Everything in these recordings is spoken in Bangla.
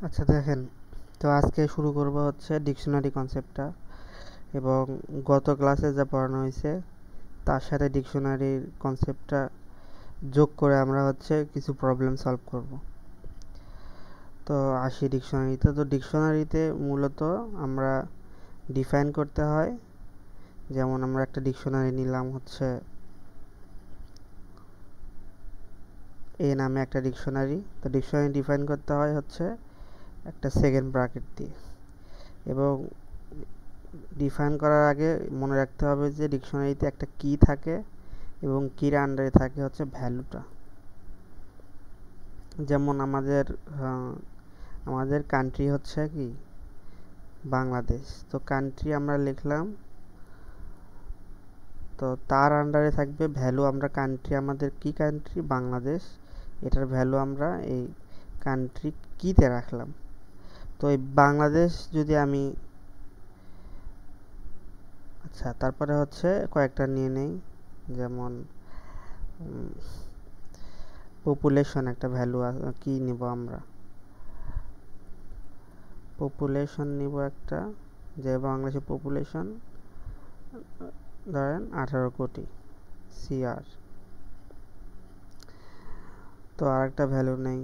আচ্ছা দেখেন, তো আজকে শুরু করব হচ্ছে ডিকশনারি কনসেপ্টটা, এবং গত ক্লাসে যা পড়ানো হয়েছে তার সাথে ডিকশনারির কনসেপ্টটা যোগ করে আমরা হচ্ছে কিছু প্রবলেম সলভ করব। তো আসি ডিকশনারিতে। তো ডিকশনারিতে মূলত আমরা ডিফাইন করতে হয়। যেমন আমরা একটা ডিকশনারি নিলাম হচ্ছে এ নামে একটা ডিকশনারি। তো ডিকশনারি ডিফাইন করতে হয় হচ্ছে একটা সেকেন্ড ব্র্যাকেট দিয়ে, এবং ডিফাইন করার আগে মনে রাখতে হবে যে ডিকশনারিতে একটা কি থাকে এবং কির আন্ডারে থাকে হচ্ছে ভ্যালুটা। যেমন আমাদের কান্ট্রি হচ্ছে কি বাংলাদেশ। তো কান্ট্রি আমরা লিখলাম, তো তার আন্ডারে থাকবে ভ্যালু। আমরা কান্ট্রি, আমাদের কি কান্ট্রি বাংলাদেশ, এটার ভ্যালু আমরা এই কান্ট্রি কিতে রাখলাম। তো এই বাংলাদেশ যদি আমি, আচ্ছা তারপরে হচ্ছে কয়েকটা নিয়ে নেই। যেমন পপুলেশন একটা ভ্যালু কি নিব আমরা, পপুলেশন নিব একটা, যে বাংলাদেশের পপুলেশন ধরেন 18 কোটি সিআর। তো আরেকটা ভ্যালু নেই,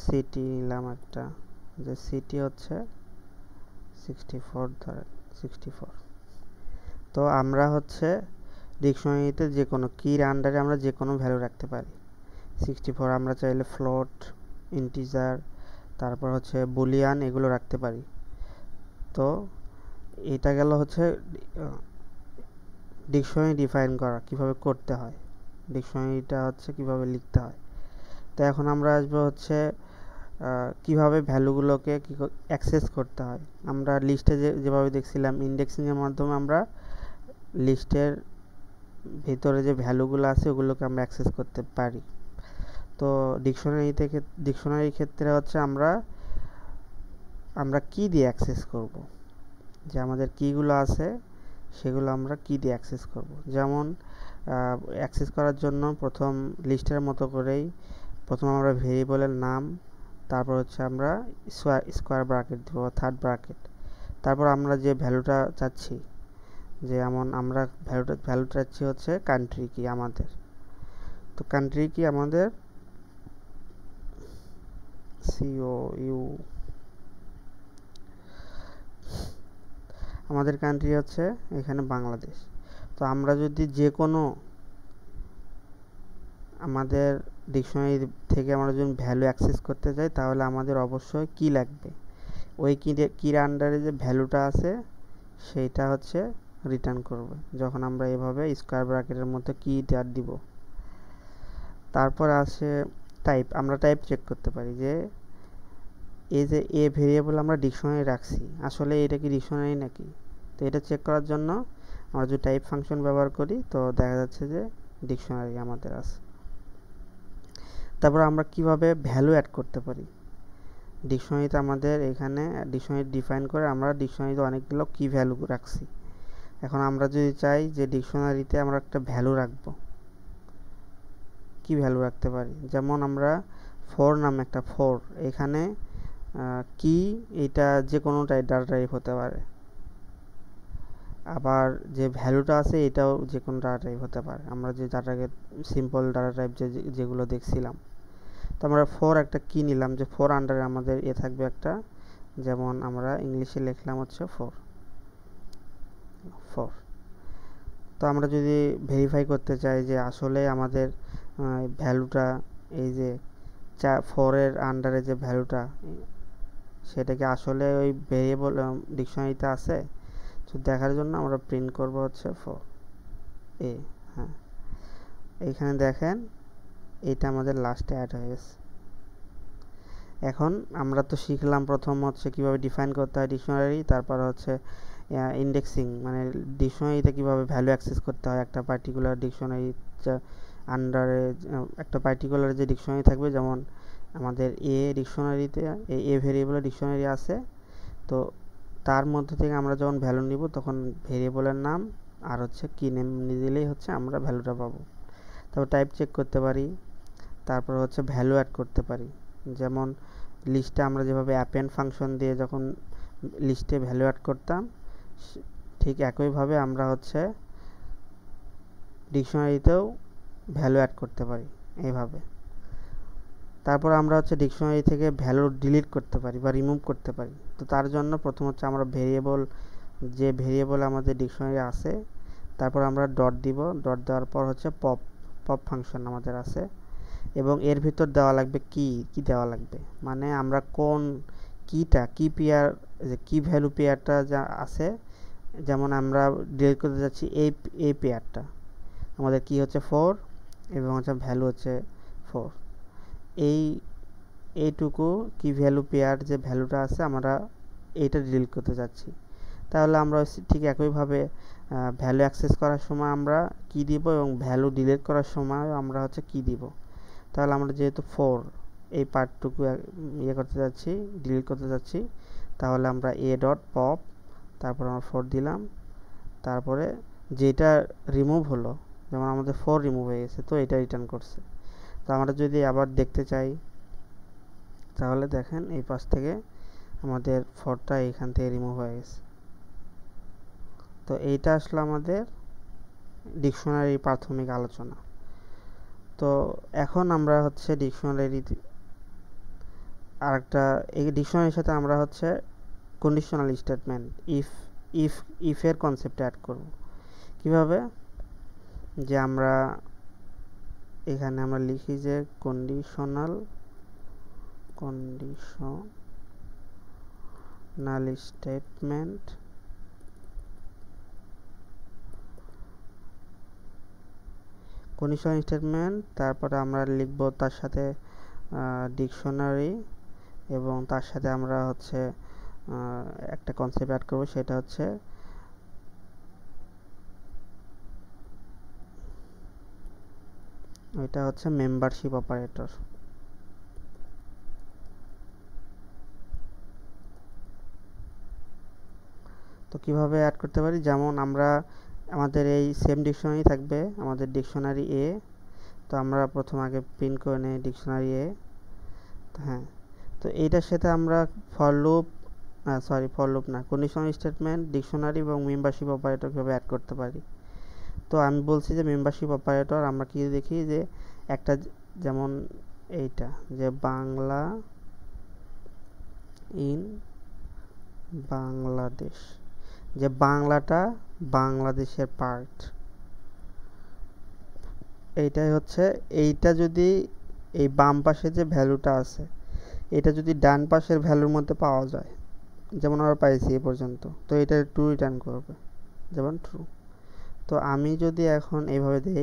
সিটি নিলাম একটা, যে সিটি হচ্ছে 64 ধরেন 64। তো আমরা হচ্ছে ডিকশনারিতে যে কোনো কির আন্ডারে আমরা যে কোনো ভ্যালু রাখতে পারি। 64 আমরা চাইলে ফ্লোট, ইন্টিজার, তারপর হচ্ছে বুলিয়ান, এগুলো রাখতে পারি। তো এটা গেল হচ্ছে ডিকশনারি ডিফাইন করা কিভাবে করতে হয়, ডিকশনারিটা হচ্ছে কিভাবে লিখতে হয়। তো এখন আমরা আসবো হচ্ছে কিভাবে ভ্যালুগুলোকে অ্যাক্সেস করতে হয়। আমরা লিস্টে যেভাবে দেখছিলাম ইন্ডেক্সিংয়ের মাধ্যমে আমরা লিস্টের ভিতরে যে ভ্যালুগুলো আছে ওগুলোকে আমরা অ্যাক্সেস করতে পারি। তো ডিকশনারির ক্ষেত্রে হচ্ছে আমরা কি দিয়ে অ্যাক্সেস করব, যে আমাদের কিগুলো আছে সেগুলো আমরা কি দিয়ে অ্যাক্সেস করব। যেমন অ্যাক্সেস করার জন্য প্রথম লিস্টের মতো করেই প্রথম আমরা ভেরিয়েবলের নাম, তারপর হচ্ছে আমরা স্কোয়ার ব্র্যাকেট দিব, থার্ড ব্র্যাকেট। তারপর আমরা যে ভ্যালুটা চাচ্ছি, যে এমন আমরা ভ্যালুটা চাচ্ছি হচ্ছে কান্ট্রি কি আমাদের। তো কান্ট্রি কি আমাদের সিও আমাদের কান্ট্রি হচ্ছে এখানে বাংলাদেশ। তো আমরা যদি যে কোনো আমাদের ডিকশনারি থেকে আমরা যদি ভ্যালু অ্যাক্সেস করতে চাই তাহলে আমাদের অবশ্যই কি লাগবে, ওই কির আন্ডারে যে ভ্যালুটা আছে সেইটা হচ্ছে রিটার্ন করবে যখন আমরা এভাবে স্কোয়ার ব্র্যাকেটের মধ্যে কি দিব। তারপর আসে টাইপ। আমরা টাইপ চেক করতে পারি যে এই যে এ ভেরিয়েবল আমরা ডিকশনারি রাখছি, আসলে এটা কি ডিকশনারি নাকি। তো এটা চেক করার জন্য আমরা যদি টাইপ ফাংশন ব্যবহার করি তো দেখা যাচ্ছে যে ডিকশনারি আমাদের আছে। তারপর আমরা কিভাবে ভ্যালু অ্যাড করতে পারি ডিকশনারিতে। আমাদের এখানে ডিকশনারি ডিফাইন করে আমরা ডিকশনারিতে অনেকগুলো কি ভ্যালু রাখছি। এখন আমরা যদি চাই যে ডিকশনারিতে আমরা একটা ভ্যালু রাখবো, কি ভ্যালু রাখতে পারি, যেমন আমরা ফোর নামে একটা ফোর, এখানে কি এটা যে কোনো ডাটা টাইপ হতে পারে, আবার যে ভ্যালুটা আছে এটাও যে কোনো ডাটা টাইপ হতে পারে। আমরা যে ডাটাকে সিম্পল ডাটা টাইপ যেগুলো দেখছিলাম, তো আমরা ফোর একটা কি নিলাম, যে ফোর আন্ডারে আমাদের থাকবে একটা, যেমন আমরা ইংলিশে লিখলাম হচ্ছে ফোর ফোর। তো আমরা যদি ভেরিফাই করতে চাই যে আসলে আমাদের ভ্যালুটা এই যে ফোরের আন্ডারে যে ভ্যালুটা সেটা কি আসলে ওই ভেরিয়েবল ডিকশনারিতে আছে, তো দেখার জন্য আমরা প্রিন্ট করব হচ্ছে ফোর এ। হ্যাঁ, এইখানে দেখেন এটা আমাদের লাস্টে অ্যাড হয়ে গেছে। এখন আমরা তো শিখলাম প্রথম হচ্ছে কিভাবে ডিফাইন করতে হয় ডিকশনারি, তারপর হচ্ছে ইন্ডেক্সিং, মানে ডিকশনারিতে কিভাবে ভ্যালু অ্যাক্সেস করতে হয় একটা পার্টিকুলার ডিকশনারি আন্ডারে। একটা পার্টিকুলার যে ডিকশনারি থাকবে, যেমন আমাদের এ ডিকশনারিতে এ ভেরিয়েবলের ডিকশনারি আছে, তো তার মধ্যে থেকে আমরা যখন ভ্যালু নিব তখন ভেরিয়েবলের নাম আর হচ্ছে কি নেম নিয়ে দিলেই হচ্ছে আমরা ভ্যালুটা পাবো। তারপর টাইপ চেক করতে পারি, তারপর হচ্ছে ভ্যালু অ্যাড করতে পারি। যেমন লিস্টে আমরা যেভাবে অ্যাপেন্ড ফাংশন দিয়ে যখন লিস্টে ভ্যালু অ্যাড করতাম, ঠিক একইভাবে আমরা হচ্ছে ডিকশনারিতেও ভ্যালু অ্যাড করতে পারি এইভাবে। তারপর আমরা হচ্ছে ডিকশনারি থেকে ভ্যালু ডিলিট করতে পারি বা রিমুভ করতে পারি। তো তার জন্য প্রথম হচ্ছে আমরা যে ভেরিয়েবল আমাদের ডিকশনারি আছে, তারপর আমরা ডট দিব। ডট দেওয়ার পর হচ্ছে পপ ফাংশন আমাদের আছে, এবং এর ভিতর দেওয়া লাগবে কি দেওয়া লাগবে, মানে আমরা কোন কি পেয়ার, যে কি ভ্যালু পেয়ারটা যা আছে, যেমন আমরা ডিলিট করতে যাচ্ছি এই পেয়ারটা, আমাদের কি হচ্ছে 4 এবং হচ্ছে ভ্যালু হচ্ছে 4। এইটুকু কি ভ্যালু পেয়ার যে ভ্যালুটা আছে আমরা এইটা ডিলিট করতে যাচ্ছি। তাহলে আমরা ঠিক একইভাবে ভ্যালু অ্যাক্সেস করার সময় আমরা কি দিব এবং ভ্যালু ডিলিট করার সময় আমরা হচ্ছে কি দিব। তাহলে আমরা যেহেতু 4 এই পার্টটুকু করতে যাচ্ছি, ডিলিট করতে যাচ্ছি, তাহলে আমরা a.pop, তারপর আমরা 4 দিলাম, তারপরে যেটা রিমুভ হলো, যেমন আমাদের 4 রিমুভ হয়ে গেছে, তো এটা রিটার্ন করছে। তো আমরা যদি আবার দেখতে চাই, তাহলে দেখেন এই পাশ থেকে আমাদের 4টা এইখান থেকে রিমুভ হয়ে গেছে। তো এইটা আসলে আমাদের ডিকশনারির প্রাথমিক আলোচনা। তো এখন আমরা হচ্ছে ডিকশনারি আরেকটা, এই ডিকশনারির সাথে আমরা হচ্ছে কন্ডিশনাল স্টেটমেন্ট ইফ এর কনসেপ্ট অ্যাড করব। কিভাবে? যে আমরা এখানে আমরা লিখি যে কন্ডিশনাল স্টেটমেন্ট তারপরে আমরা লিখব তার সাথে ডিকশনারি, এবং তার সাথে আমরা হচ্ছে একটা কনসেপ্ট অ্যাড করব, সেটা হচ্ছে ওইটা হচ্ছে মেম্বারশিপ অপারেটর। তো কিভাবে অ্যাড করতে পারি? যেমন আমরা আমাদের এই সেম ডিকশনারি থাকবে, আমাদের ডিকশনারি এ। তো আমরা প্রথম আগে প্রিন্ট করে নেই ডিকশনারি এ। হ্যাঁ, তো এইটার সাথে আমরা ফর লুপ না, কন্ডিশনাল স্টেটমেন্ট, ডিকশনারি এবং মেম্বারশিপ অপারেটর কিভাবে অ্যাড করতে পারি। তো আমি বলছি যে মেম্বারশিপ অপারেটর আমরা কি দেখি, যে একটা, যেমন এইটা, যে বাংলা ইন বাংলাদেশ, যে বাংলাটা বাংলাদেশের পার্ট, এইটাই হচ্ছে, এইটা যদি এই বাম পাশে যে ভ্যালুটা আছে, এটা যদি ডান পাশের ভ্যালুর মধ্যে পাওয়া যায়, যেমন আমরা পাইছি এ পর্যন্ত, তো এটা ট্রু রিটার্ন করবে, যেমন ট্রু। তো আমি যদি এখন এইভাবে দিই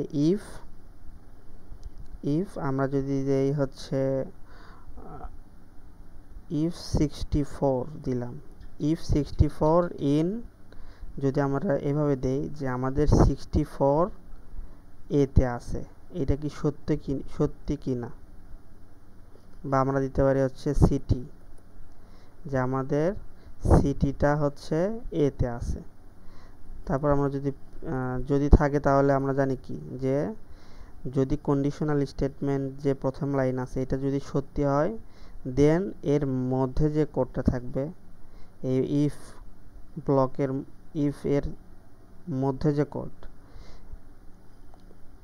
ইফ আমরা যদি দেই হচ্ছে ইফ 64 দিলাম, ইফ 64 ইন, যদি আমরা এভাবে দেই যে আমাদের 64 এতে আছে, এটা কি সত্যি কি না, বা আমরা দিতে পারি হচ্ছে সিটি, যে আমাদের সিটিটা হচ্ছে এতে আছে। তারপর আমরা যদি থাকে, তাহলে আমরা জানি কি, যে যদি কন্ডিশনাল স্টেটমেন্ট যে প্রথম লাইন আছে এটা যদি সত্যি হয়, দেন এর মধ্যে যে কোডটা থাকবে, এই ইফ এর মধ্যে যে কোড,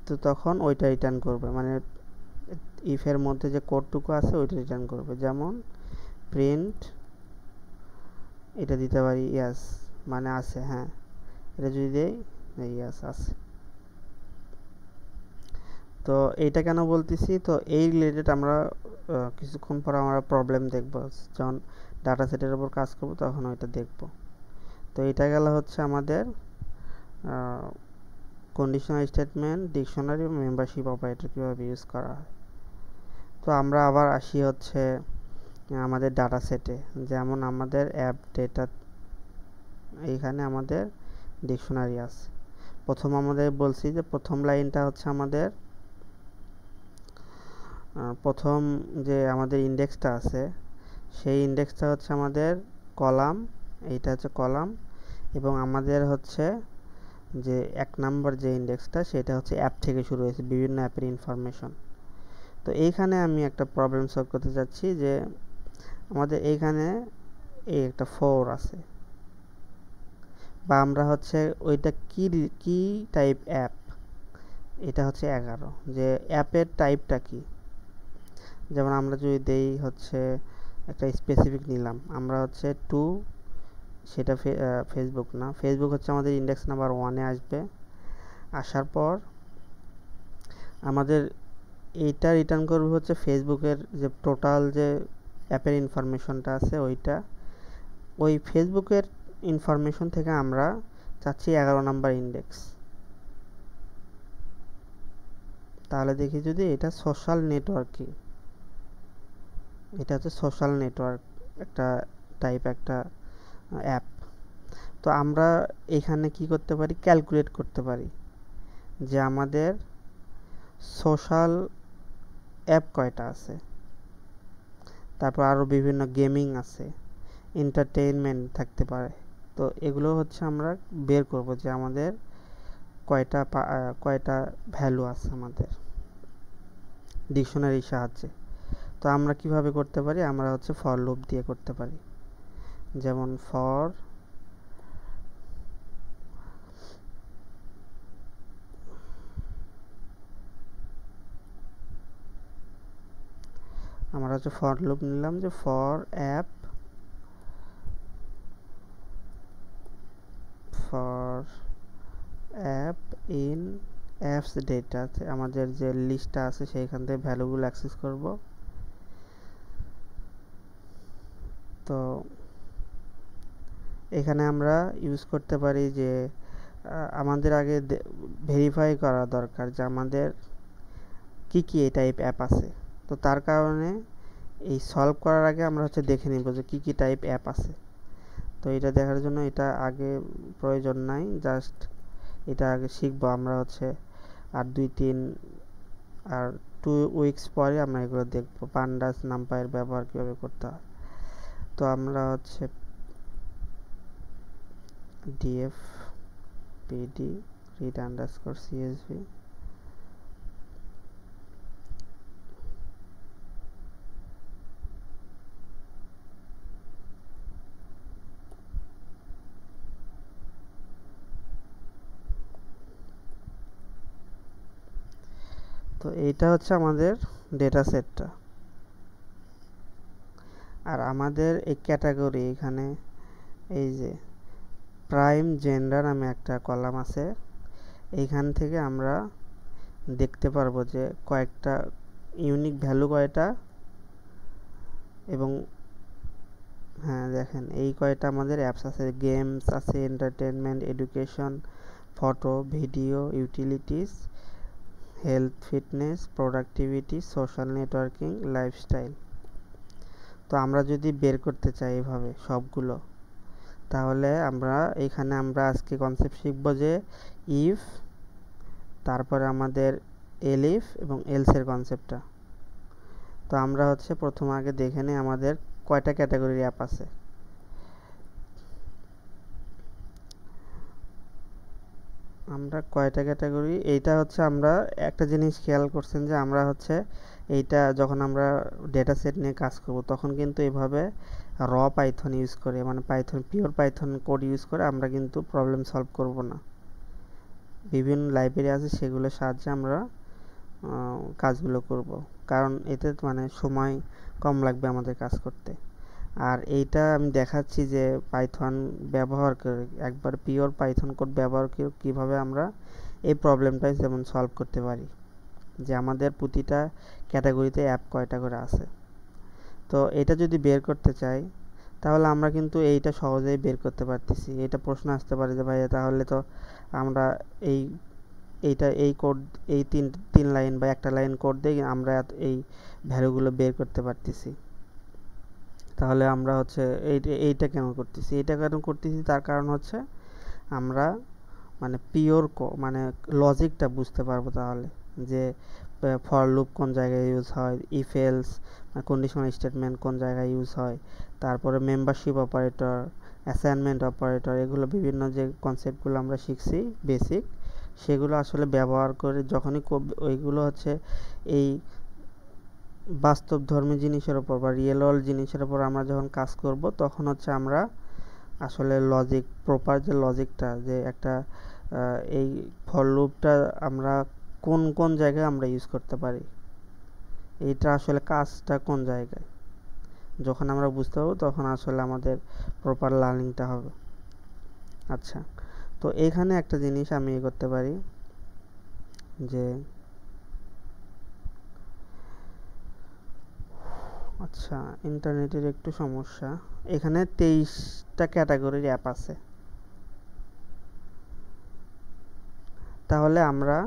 তো তখন ওইটা রিটার্ন করবে, মানে ইফ এর মধ্যে যে কোডটুকু আছে ওইটা রিটার্ন করবে। যেমন প্রিন্ট, এটা দিতে পারি ইয়াস, মানে আছে, হ্যাঁ, এটা যদি দেই ইয়াস আছে। তো এইটা কেন বলতেছি, তো এই রিলেটেড আমরা কিছুক্ষণ পর আমরা প্রবলেম দেখব, যখন ডাটা সেটের উপর কাজ করব তখন ওইটা দেখব। তো এটা গেল হচ্ছে আমাদের কন্ডিশনাল স্টেটমেন্ট, ডিকশনারি এবং মেম্বারশিপ অপারেটর কীভাবে ইউজ করা হয়। তো আমরা আবার আসি হচ্ছে আমাদের ডাটা সেটে, যেমন আমাদের অ্যাপ ডেটা, এইখানে আমাদের ডিকশনারি আছে। প্রথম আমাদের বলছি যে প্রথম লাইনটা হচ্ছে আমাদের প্রথম যে আমাদের ইন্ডেক্সটা আছে, সেই ইন্ডেক্সটা হচ্ছে আমাদের কলাম, এইটা হচ্ছে কলাম, এবং আমাদের হচ্ছে যে 1 নম্বর যে ইন্ডেক্সটা, সেটা হচ্ছে অ্যাপ থেকে শুরু হয়েছে, বিভিন্ন অ্যাপের ইনফরমেশন। তো এইখানে আমি একটা প্রবলেম সলভ করতে চাচ্ছি যে আমাদের এইখানে এই একটা 4 আছে, বা আমরা হচ্ছে ওইটা কি টাইপ অ্যাপ, এটা হচ্ছে 11, যে অ্যাপের টাইপটা কি। যেমন আমরা যদি দেই হচ্ছে একটা স্পেসিফিক নিলাম, আমরা হচ্ছে সেটা ফেসবুক না, ফেসবুক হচ্ছে আমাদের ইন্ডেক্স নাম্বার 1-এ আসবে। আসার পর আমাদের এইটা রিটার্ন করবে হচ্ছে ফেসবুকের যে টোটাল যে অ্যাপের ইনফরমেশনটা আছে ওই ফেসবুকের ইনফরমেশন থেকে আমরা চাচ্ছি 11 নাম্বার ইন্ডেক্স। তাহলে দেখি যদি এটা সোশ্যাল নেটওয়ার্কিং, এটা হচ্ছে সোশ্যাল নেটওয়ার্ক একটা টাইপ, একটা অ্যাপ। তো আমরা এখানে কি করতে পারি, ক্যালকুলেট করতে পারি যে আমাদের সোশ্যাল অ্যাপ কয়টা আছে, তারপর আরও বিভিন্ন গেমিং আছে, এন্টারটেইনমেন্ট থাকতে পারে। তো এগুলো হচ্ছে আমরা বের করব যে আমাদের কয়টা ভ্যালু আছে আমাদের ডিকশনারির সাহায্যে। তো আমরা কিভাবে করতে পারি, আমরা হচ্ছে ফর লুপ দিয়ে করতে পারি। যেমন ফর আমরা হচ্ছে ফর লুপ নিলাম যে for app in apps data, আমাদের যে লিস্টটা আছে সেইখান থেকে ভ্যালুগুলো অ্যাক্সেস করব। তো এখানে আমরা ইউজ করতে পারি যে আমাদের আগে ভেরিফাই করা দরকার যে আমাদের কি এই টাইপ অ্যাপ আছে। তো তার কারণে এই সলভ করার আগে আমরা হচ্ছে দেখে নিব যে কি টাইপ অ্যাপ আছে। তো এটা দেখার জন্য এটা আগে প্রয়োজন নাই, জাস্ট এটা আগে শিখবো আমরা হচ্ছে, আর 2 উইকস পরে আমরা এগুলো দেখবো পান্ডাস নামপাইয়ের ব্যবহার কীভাবে করতে হয়। তো আমরা হচ্ছে df pd read underscore csv তো এইটা হচ্ছে আমাদের ডেটা সেটটা। আর আমাদের এই ক্যাটাগরি এখানে এই যে প্রাইম জেন্ডার নামে একটা কলাম আছে, এইখান থেকে আমরা দেখতে পারবো যে কয়েকটা ইউনিক ভ্যালু কয়টা, এবং হ্যাঁ দেখেন এই কয়টা আমাদের অ্যাপস আছে, গেমস আছে, entertainment, education, photo, video, utilities, health, fitness, productivity, social networking, lifestyle. তো আমরা যদি বের করতে চাই এভাবে সবগুলো, তাহলে আমরা আজকে কনসেপ্ট শিখব যে ইফ, তারপরে আমাদের এলিফ এবং এলসের কনসেপ্টটা। তো আমরা হচ্ছে প্রথম আগে দেখে নিই আমাদের কয়টা ক্যাটাগরির অ্যাপ আছে। আমরা কয়টা ক্যাটাগরি, এইটা হচ্ছে আমরা একটা জিনিস খেয়াল করছেন যে আমরা হচ্ছে এইটা যখন আমরা ডেটা সেট নিয়ে কাজ করব তখন কিন্তু এভাবে পাইথন ইউজ করে, মানে পিওর পাইথন কোড ইউজ করে আমরা কিন্তু প্রবলেম সলভ করব না। বিভিন্ন লাইব্রেরি আছে সেগুলোর সাহায্যে আমরা কাজগুলো করব, কারণ এতে মানে সময় কম লাগবে আমাদের কাজ করতে। আর এইটা আমি দেখাচ্ছি যে পাইথন ব্যবহার করে, একবার পিওর পাইথন কোড ব্যবহার করে কীভাবে আমরা এই প্রবলেমটা যেমন সলভ করতে পারি, যে আমাদের প্রতিটা ক্যাটাগরিতে অ্যাপ কয়টা করে আছে। তো এটা যদি বের করতে চাই তাহলে আমরা কিন্তু এইটা সহজেই বের করতে পারতেছি। এটা প্রশ্ন আসতে পারে যে ভাইয়া তাহলে তো আমরা এই কোড এই তিন লাইন বা একটা লাইন কোড দিয়ে আমরা এই ভ্যালুগুলো বের করতে পারতেছি, তাহলে আমরা হচ্ছে এইটা কেন করতেছি, তার কারণ হচ্ছে আমরা মানে মানে লজিকটা বুঝতে পারবো তাহলে, যে ফর লুপ কোন জায়গায় ইউজ হয়, ইফ এলস কন্ডিশনাল স্টেটমেন্ট কোন জায়গায় ইউজ হয়, তারপরে মেম্বারশিপ অপারেটর, অ্যাসাইনমেন্ট অপারেটর, এগুলো বিভিন্ন যে কনসেপ্টগুলো আমরা শিখছি বেসিক, সেগুলো আসলে ব্যবহার করে যখনই ওইগুলো হচ্ছে এই বাস্তবধর্মী জিনিসের উপর বা রিয়েল ওয়ার্ল্ড জিনিসের উপর আমরা যখন কাজ করব তখন হচ্ছে আমরা আসলে লজিক, প্রপার যে লজিকটা, যে একটা এই ফর লুপটা আমরা কোন কোন জায়গায় আমরা ইউজ করতে পারি, এইটা আসলে কাজটা কোন জায়গায়, যখন আমরা বুঝতে পারবো তখন আসলে আমাদের প্রপার লার্নিংটা হবে। আচ্ছা, তো এইখানে একটা জিনিস আমি করতে পারি যে আচ্ছা, ইন্টারনেটের একটু সমস্যা। এখানে 23টা ক্যাটাগরির অ্যাপ আছে। তাহলে আমরা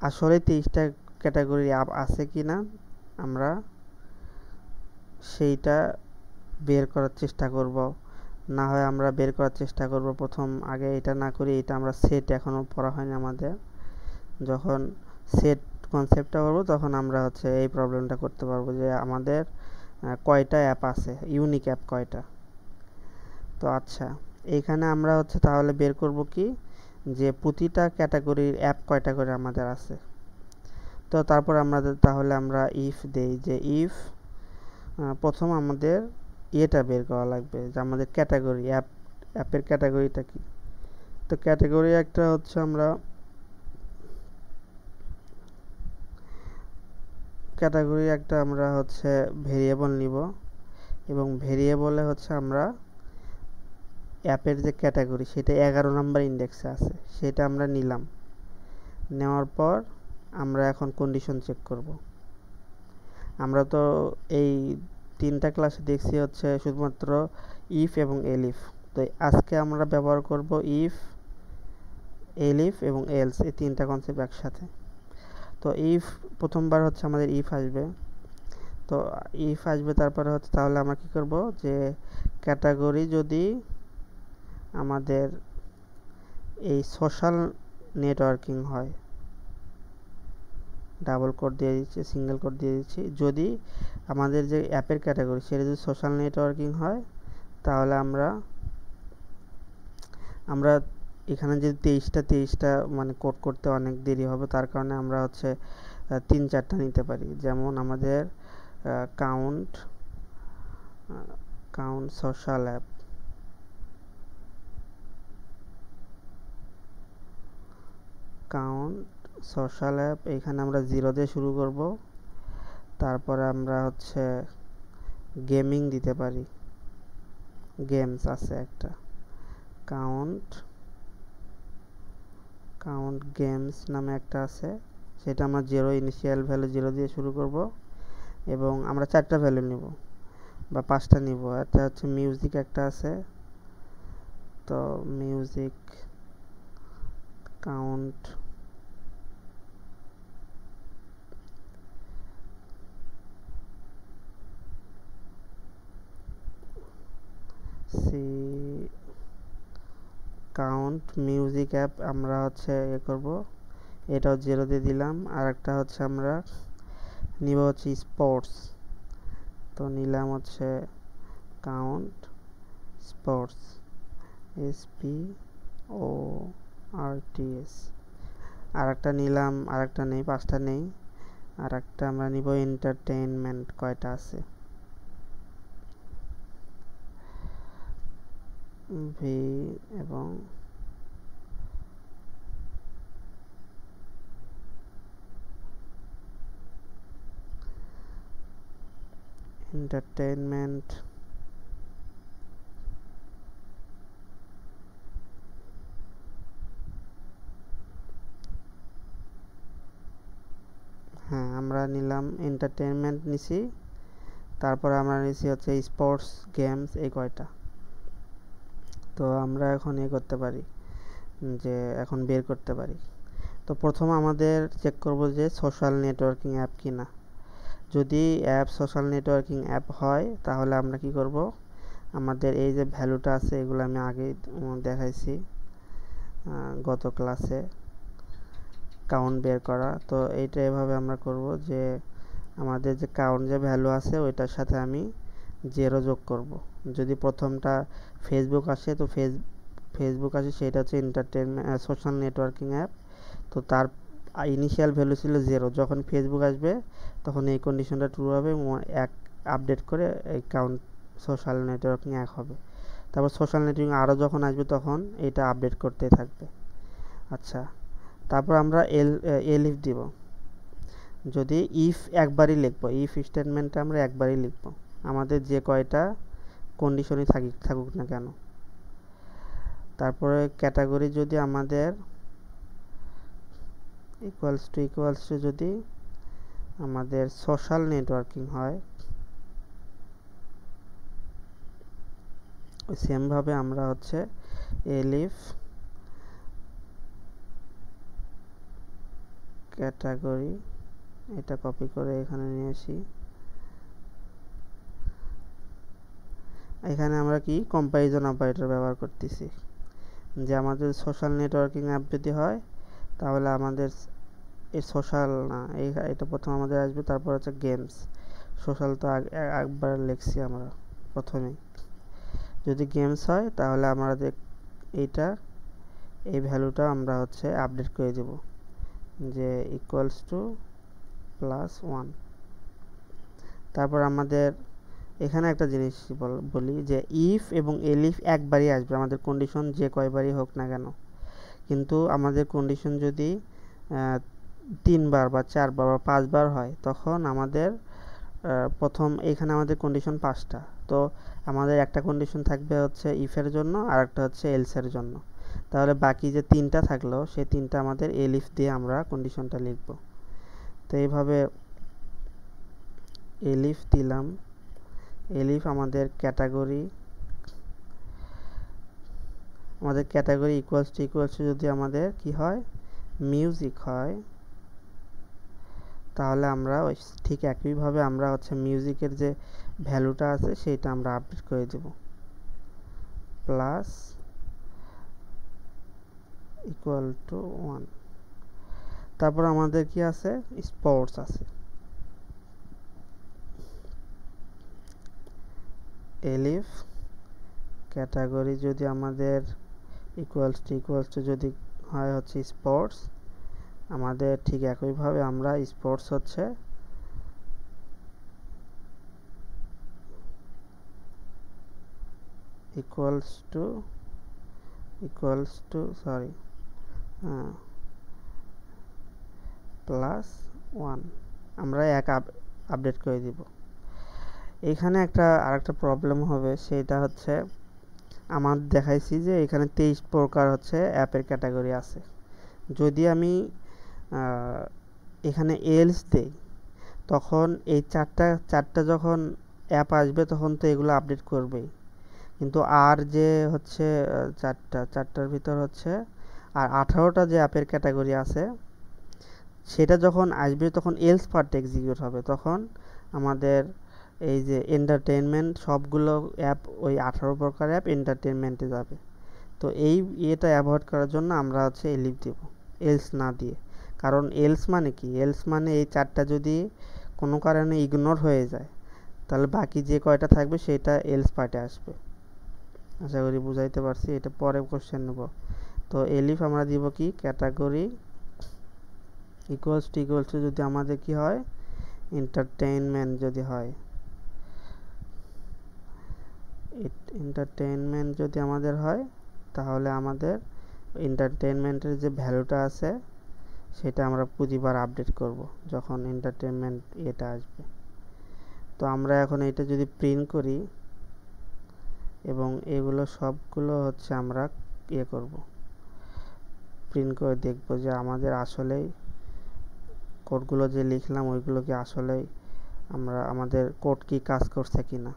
আসলে 23টা ক্যাটাগরির অ্যাপ আছে কি না আমরা সেইটা বের করার চেষ্টা করব। না হয় আমরা বের করার চেষ্টা করব প্রথম, আগে এটা না করি, এটা আমরা সেট এখনও পড়া হয়নি আমাদের। যখন সেট কনসেপ্টটা করবো তখন আমরা হচ্ছে এই প্রবলেমটা করতে পারবো যে আমাদের কয়টা অ্যাপ আছে, ইউনিক অ্যাপ কয়টা। তো আচ্ছা, এইখানে আমরা হচ্ছে তাহলে বের করব কি, যে প্রতিটা ক্যাটাগরির অ্যাপ কয়টা করে আমাদের আছে। তো তারপর তাহলে আমরা ইফ দেই, যে ইফ প্রথম আমাদের এটা বের করা লাগবে যে আমাদের ক্যাটাগরি অ্যাপের ক্যাটাগরিটা কি। তো ক্যাটাগরি একটা হচ্ছে আমরা হচ্ছে ভেরিয়েবল নিব, এবং ভেরিয়েবলে হচ্ছে আমরা অ্যাপের যে ক্যাটাগরি সেটা 11 নম্বর ইন্ডেক্সে আছে, সেটা আমরা নিলাম। নেওয়ার পর আমরা এখন কন্ডিশন চেক করব। আমরা তো এই 3টা ক্লাসে দেখছি হচ্ছে শুধুমাত্র ইফ এবং এলিফ। তো আজকে আমরা ব্যবহার করব ইফ, এলিফ এবং এলস, এই 3টা কনসেপ্ট একসাথে। তো ইফ প্রথমবার হচ্ছে আমাদের ইফ আসবে। তো ইফ আসবে, তারপরে হচ্ছে তাহলে আমরা কি করব, যে ক্যাটাগরি যদি আমাদের এই সোশ্যাল নেটওয়ার্কিং হয়, ডাবল কোড দিয়ে দিচ্ছি, সিঙ্গেল কোড দিয়ে দিচ্ছি, যদি আমাদের যে অ্যাপের ক্যাটাগরি সেটা যদি সোশ্যাল নেটওয়ার্কিং হয়, তাহলে আমরা এখানে যদি 23টা মানে কোড করতে অনেক দেরি হবে, তার কারণে আমরা হচ্ছে 3-4টা নিতে পারি। যেমন আমাদের count social app, count social app, এখানে আমরা 0 দিয়ে শুরু করব। তারপরে আমরা হচ্ছে গেমিং দিতে পারি, গেমস আছে একটা, কাউন্ট গেমস নামে একটা আছে, সেটা আমরা 0 ইনিশিয়াল ভ্যালু 0 দিয়ে শুরু করব, এবং আমরা 4টা ভ্যালু নিব বা 5টা নিব। এটা হচ্ছে মিউজিক একটা আছে, তো music count count music app আমরা হচ্ছে করব, এটাও 0 দিয়ে দিলাম। আর একটা হচ্ছে আমরা নিব হচ্ছে স্পোর্টস, তো নিলাম হচ্ছে কাউন্ট স্পোর্টস, SPORTS। আর একটা নিলাম, আর একটা নেই, 5টা নেই। আর একটা আমরা নিব এন্টারটেইনমেন্ট, কয়টা আছে, ভি এবং এন্টারটেইনমেন্ট, হ্যাঁ আমরা নিলাম এন্টারটেইনমেন্ট নিছি। তারপর আমরা নিছি হচ্ছে স্পোর্টস গেমস, এই কয়টা। তো আমরা এখন করতে পারি, যে এখন বের করতে পারি। তো প্রথম আমাদের চেক করব যে সোশ্যাল নেটওয়ার্কিং অ্যাপ কিনা। যদি অ্যাপ সোশ্যাল নেটওয়ার্কিং অ্যাপ হয়, তাহলে আমরা কি করব, আমাদের এই যে ভ্যালুটা আছে এগুলো আমি আগে দেখাইছি গত ক্লাসে, কাউন্ট বের করা। তো এইটা এভাবে আমরা করব যে আমাদের যে কাউন্ট যে ভ্যালু আছে ওইটার সাথে আমি 0 যোগ করব। যদি প্রথমটা ফেসবুক আসে, তো ফেসবুক আসে, সেটা হচ্ছে এন্টারটেইনমেন্ট সোশ্যাল নেটওয়ার্কিং অ্যাপ। তো তার ইনিশিয়াল ভ্যালু ছিল 0, যখন ফেসবুক আসবে তখন এই কন্ডিশনটা ট্রু হবে এবং এক আপডেট করে এই কাউন্ট সোশ্যাল নেটওয়ার্কিং 1 হবে। তারপর সোশ্যাল নেটওয়ার্কিং আরও যখন আসবে তখন এটা আপডেট করতে থাকবে। আচ্ছা, তারপর আমরা এলিফ দিব। যদি ইফ একবারই লিখবো, ইফ স্টেটমেন্টটা আমরা একবারই লিখবো, আমাদের যে কয়টা কন্ডিশনই থাকুক না কেন। তারপরে ক্যাটাগরি যদি আমাদের ইকুয়ালস টু যদি আমাদের সোশ্যাল নেটওয়ার্কিং হয়, সেমভাবে আমরা হচ্ছে এলিফ ক্যাটাগরি, এটা কপি করে এখানে নিয়ে আসি। এখানে আমরা কি কম্প্যারিজন অপারেটর ব্যবহার করতেছি, যে আমাদের সোশ্যাল নেটওয়ার্কিং অ্যাপ যদি হয় তাহলে আমাদের এই সোশ্যাল না, এটা প্রথম আমাদের আসবে, তারপর হচ্ছে গেমস। সোশ্যাল তো একবার লিখছি আমরা প্রথমেই। যদি গেমস হয় তাহলে আমাদের এইটা এই ভ্যালুটা আমরা হচ্ছে আপডেট করে দেব, যে ইকুয়ালস টু +1। তারপর আমাদের এখানে একটা জিনিস বলি, যে ইফ এবং এলিফ একবারই আসবে আমাদের কন্ডিশন যে কয়বারই হোক না কেন। কিন্তু আমাদের কন্ডিশন যদি 3 বার বা 4 বার বা 5 বার হয় তখন আমাদের প্রথম এখানে আমাদের কন্ডিশন 5টা, তো আমাদের একটা কন্ডিশন থাকবে হচ্ছে ইফের জন্য আর একটা হচ্ছে এলসের জন্য। তাহলে বাকি যে 3টা থাকলো সেই 3টা আমাদের এলিফ দিয়ে আমরা কন্ডিশনটা লিখব। তো এইভাবে এলিফ দিলাম। এলিফ আমাদের ক্যাটাগরি ইকুয়ালস টু যদি আমাদের কি হয়, মিউজিক হয়, তাহলে আমরা ওই ঠিক একইভাবে আমরা হচ্ছে মিউজিকের যে ভ্যালুটা আছে সেইটা আমরা আপডেট করে দেব, প্লাস ইকুয়াল টু 1। তারপর আমাদের কি আছে, স্পোর্টস আছে। এলিফ ক্যাটাগরি যদি আমাদের ইকুয়ালস টু যদি হয় হচ্ছে স্পোর্টস, আমাদের ঠিক একইভাবে আমরা স্পোর্টস হচ্ছে ইকুয়ালস টু +1 আমরা এক আপডেট করে দিব। এখানে আরেকটা প্রবলেম হবে, সেটা হচ্ছে আমার দেখাইছি যে এখানে 23 প্রকার হচ্ছে অ্যাপের ক্যাটাগরি আছে। যদি আমি এখানে এলস দেই তখন এই চারটা যখন অ্যাপ আসবে তখন তো এগুলো আপডেট করবেই, কিন্তু আর যে হচ্ছে চারটার ভিতর হচ্ছে আর 18টা যে অ্যাপের ক্যাটাগরি আছে সেটা যখন আসবে তখন এলস পার্ট এক্সিকিউট হবে, তখন আমাদের এই যে এন্টারটেইনমেন্ট সবগুলো অ্যাপ ওই 18 প্রকার অ্যাপ এন্টারটেইনমেন্টে যাবে। তো এটা অ্যাভয়েড করার জন্য আমরা হচ্ছে এলিফ দেব, এলস না দিয়ে। কারণ এলস মানে কি, এলস মানে এই চারটা যদি কোনো কারণে ইগনোর হয়ে যায় তাহলে বাকি যে কয়টা থাকবে সেটা এলস পার্টে আসবে। আশা করি বুঝাইতে পারছি, এটা পরে কোশ্চেন নেব। তো এলিফ আমরা দিব কি, ক্যাটাগরি ইকুয়ালস টু যদি আমাদের কি হয়, এন্টারটেইনমেন্ট যদি হয়, এন্টারটেইনমেন্ট যদি আমাদের হয় তাহলে আমাদের এন্টারটেইনমেন্টের যে ভ্যালুটা আছে সেটা আমরা প্রতিবার আপডেট করব যখন এন্টারটেইনমেন্ট এটা আসবে। তো আমরা এখন এটা যদি প্রিন্ট করি এবং এগুলো সবগুলো হচ্ছে আমরা করব, প্রিন্ট করে দেখব যে আমাদের আসলেই কোডগুলো যে লিখলাম ওইগুলো কি আসলেই আমাদের কোড কি কাজ করছে কিনা।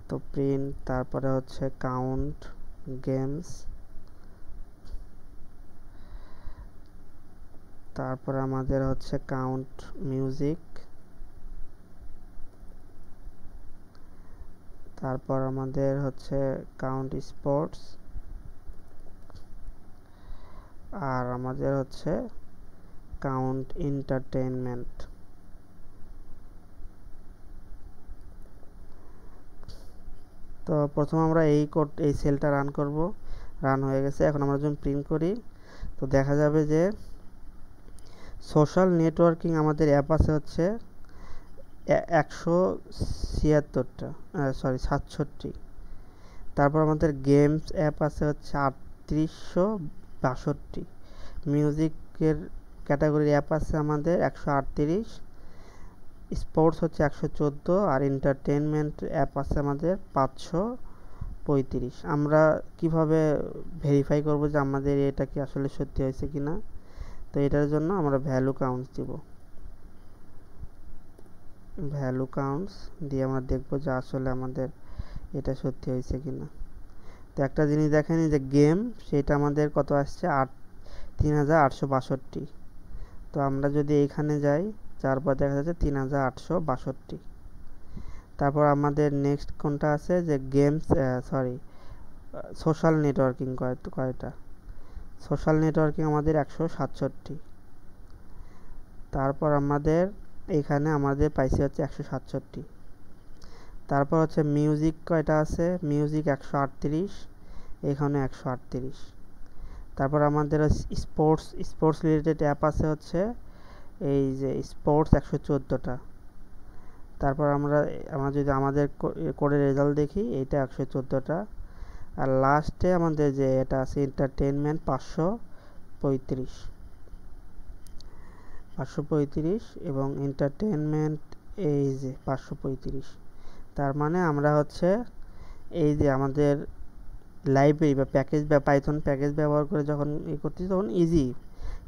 তো প্রিন্ট, তারপরে হচ্ছে কাউন্ট গেমস, তারপর আমাদের হচ্ছে কাউন্ট মিউজিক, তারপর আমাদের হচ্ছে কাউন্ট স্পোর্টস, আর আমাদের হচ্ছে কাউন্ট এন্টারটেইনমেন্ট। তো প্রথমে আমরা এই সেলটা রান করব, রান হয়ে গেছে। এখন আমরা যখন প্রিন্ট করি তো দেখা যাবে যে সোশ্যাল নেটওয়ার্কিং আমাদের অ্যাপ আছে হচ্ছে 176টা, 67। তারপর আমাদের গেমস অ্যাপ আছে হচ্ছে 3862। মিউজিকের ক্যাটাগরির অ্যাপ আছে আমাদের 138। স্পোর্টস হচ্ছে 114, আর এন্টারটেনমেন্ট অ্যাপ আছে আমাদের 535। আমরা কিভাবে ভেরিফাই করব যে আমাদের এটা কি আসলে সত্যি হয়েছে কিনা? তো এটার জন্য আমরা ভ্যালু কাউন্টস দিব। ভ্যালু কাউন্টস দিয়ে আমরা দেখব যে আসলে আমাদের এটা সত্যি হয়েছে কিনা। তো একটা জিনিস দেখেন, যে গেম, সেটা আমাদের কত আসছে, 3862। তো আমরা যদি এইখানে যাই, তারপর দেখা যাচ্ছে 3862। তারপর আমাদের নেক্সট কোনটা আছে, যে গেমস, সোশ্যাল নেটওয়ার্কিং কয়টা? সোশ্যাল নেটওয়ার্কিং আমাদের 167। তারপর আমাদের এখানে আমাদের পাইছে হচ্ছে 167। তারপর হচ্ছে মিউজিক কয়টা আছে, মিউজিক 138, এখানে 138। তারপর আমাদের স্পোর্টস রিলেটেড অ্যাপ আছে হচ্ছে এই যে স্পোর্টস 114টা। তারপর আমরা যদি আমাদের কোডের রেজাল্ট দেখি, এইটা 114টা। আর লাস্টে আমাদের যে এটা আছে এন্টারটেনমেন্ট 535 এবং এন্টারটেনমেন্ট এই যে 535। তার মানে আমরা হচ্ছে এই যে আমাদের লাইব্রেরি বা প্যাকেজ বা পাইথন প্যাকেজ ব্যবহার করে যখন করতেছি তখন ইজি,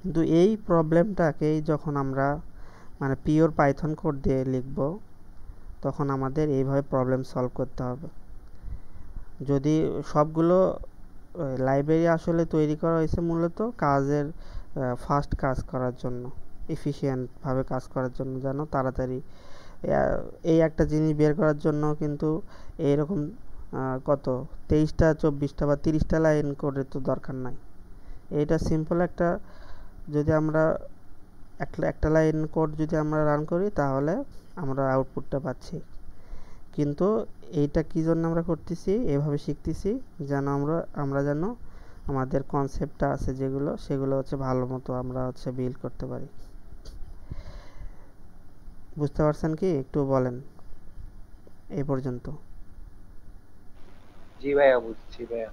কিন্তু এই প্রবলেমটাকেই যখন আমরা মানে পিওর পাইথন কোড দিয়ে লিখব, তখন আমাদের এইভাবে প্রবলেম সলভ করতে হবে। যদি সবগুলো লাইব্রেরি আসলে তৈরি করা হয়েছে মূলত কাজের ফাস্ট কাজ করার জন্য, এফিশিয়েন্টভাবে কাজ করার জন্য, যেন তাড়াতাড়ি এই একটা জিনিস বের করার জন্য কিন্তু এইরকম কত 23টা 24টা বা 30টা লাইন কোডের তো দরকার নাই। এইটা সিম্পল একটা, যদি আমরা একটা লাইন কোড যদি আমরা রান করি তাহলে আমরা আউটপুটটা পাচ্ছি। কিন্তু এইটা কি জন্য আমরা করতেছি, এভাবে শিখতেছি যেন আমরা যেন আমাদের কনসেপ্টটা আছে সেগুলো হচ্ছে ভালো মতো আমরা হচ্ছে বিল্ড করতে পারি। বুঝতে পারছেন কি? একটু বলেন এই পর্যন্ত। জি ভাইয়া, বুঝছি ভাইয়া।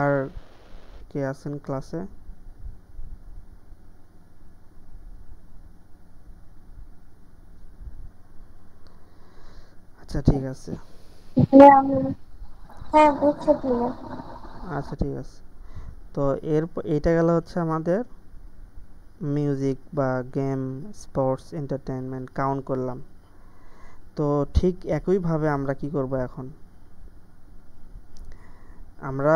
আর কে আছেন ক্লাসে? আচ্ছা ঠিক আছে। হ্যাঁ বুঝছি ভাইয়া। আচ্ছা ঠিক আছে। তো এইটা গেল হচ্ছে আমাদের মিউজিক বা গেম, স্পোর্টস, এন্টারটেনমেন্ট কাউন্ট করলাম। তো ঠিক একইভাবে আমরা কি করব এখন, আমরা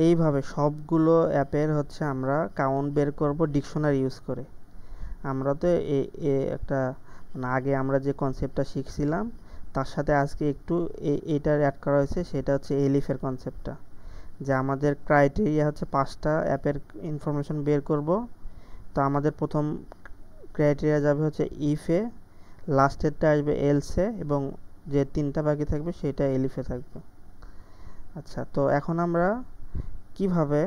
এইভাবে সবগুলো অ্যাপের হচ্ছে আমরা কাউন্ট বের করব ডিকশনারি ইউজ করে। আমরা তো একটা মানে আগে আমরা যে কনসেপ্টটা শিখছিলাম তার সাথে আজকে একটু এইটার অ্যাড করা হয়েছে, সেটা হচ্ছে এলিফের কনসেপ্টটা, যে আমাদের ক্রাইটেরিয়া হচ্ছে 5টা অ্যাপের ইনফরমেশন বের করব। তো আমাদের প্রথম ক্রাইটেরিয়া যাবে হচ্ছে ইফে, লাস্টেরটা আসবে এলসে, এবং যে 3টা বাকি থাকবে সেটা এলিফে থাকবে। আচ্ছা, তো এখন আমরা কিভাবে